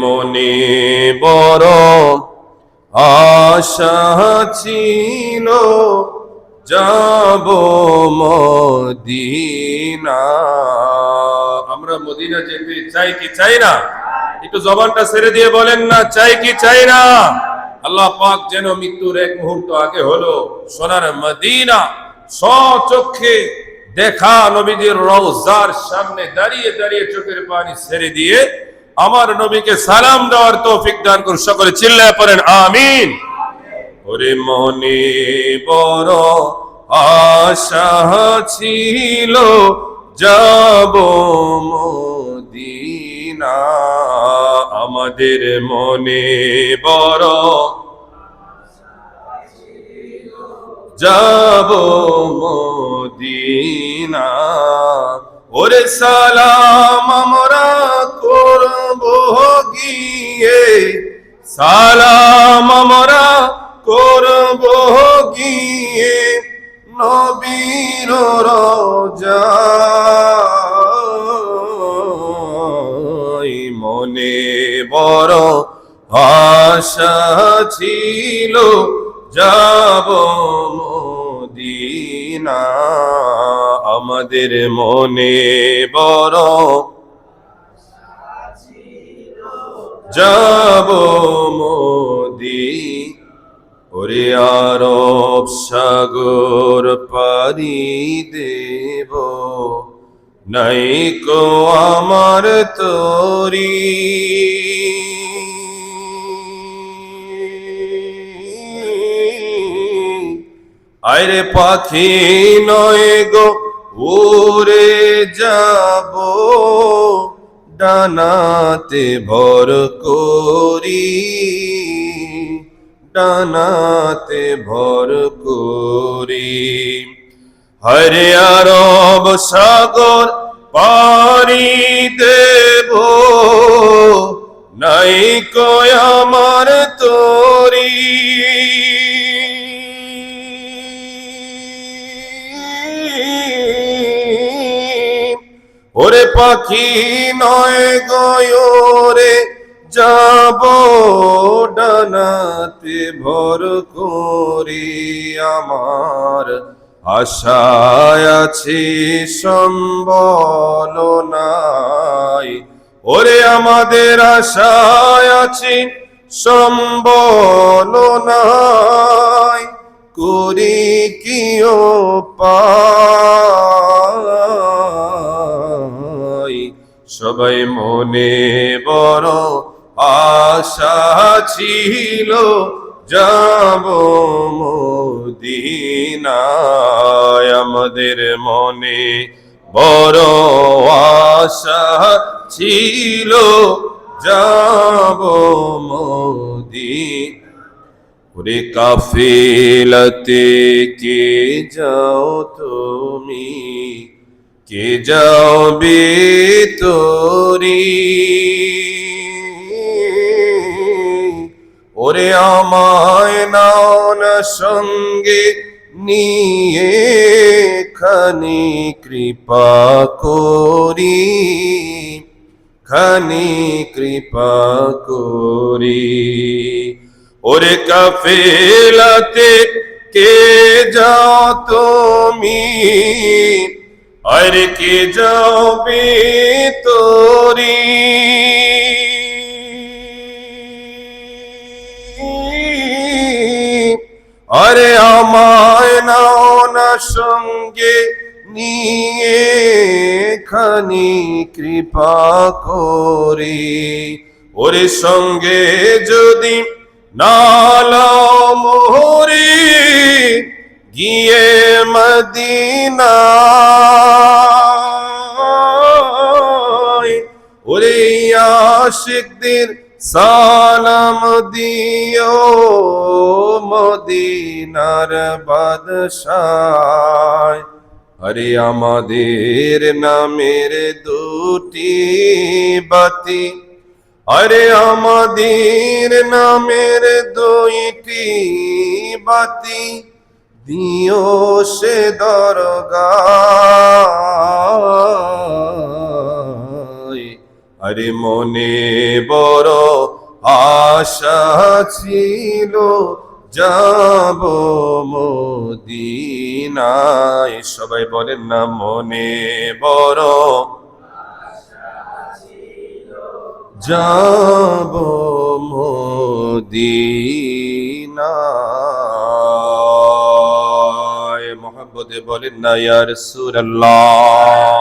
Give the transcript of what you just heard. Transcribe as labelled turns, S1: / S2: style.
S1: মনে বড় আশা ছিল যাব মদিনা। আমরা মদিনা যেতে চাই কি চাই না? একটু জবানটা ছেড়ে দিয়ে বলেন না, চাই কি চাই না? আল্লাহ পাক যেন মৃত্যুর এক মুহূর্ত আগে হলো সোনার মদিনা স্বচক্ষে দেখা নবীজির রওজার সামনে দাঁড়িয়ে দাঁড়িয়ে চোখের পানি ছেড়ে দিয়ে আমার নবীকে সালাম দেওয়ার তৌফিক দান করুন। সকলে চিল্লায় পড়েন আমিন। ওরে মনে বড় আশা ছিল যাব মদিনা। আমাদের মনে বড় যাব মদিনা। ওরে সালাম আমরা করব গিয়ে, সালাম আমরা করব গিয়ে নবীর রওজায়। মনে বড় আশা ছিল যাব মদিনা। আমাদের মনে বড় যাব মদিনা। ওরে আরব সাগর পাড়ি দেব, নাই কো আমার তরি। আরে পাখি নয় গো উড়ে যাব, ডানাতে ভর করি, ডানাতে ভর করি। হরে আরব সাগর পাড়ি দেব, নাই কো আমার তরি। ওরে পাখি নয় গয়রে যাব, ডানাতে ভর করি। আমার আশায় আছে সম্বল নাই, ওরে আমাদের আশায় আছে সম্বল নাই। করি কি উপায়, সবাই মনে বড় আশা ছিল যাব মদিনায়। আমাদের মনে বড় আশা ছিল যাব মদিনা। ওরে কাফেলাতে কে যাও তুমি, কে যাও বেতরি। ওরে আমায় নাও না সঙ্গে নিয়ে, খানি কৃপা করি, খানি কৃপা করি। ওরে কাফেলাতে কে যাও তুমি, আরে কে যাও বেতরি। আরে আমায় নাও না সঙ্গে নিয়ে, খানি কৃপা করি। ওরে সঙ্গে যদি নালাও মোহরি, গিয়ে মদিনায়। ওরে আশিকদের সালাম দিও, মদিনার বাদশায়। আরে আমাদের নামের দুটি বাতি, আরে আমাদের নামের দুইটি বাতি, দিও সে দরগায়। আরে মনে বড় আশা ছিল যাব মদিনায়, সবাই বলেন না মনে বড় যাব মদিনায়, মোহাম্মদে বলেন না ইয়া রাসূলুল্লাহ।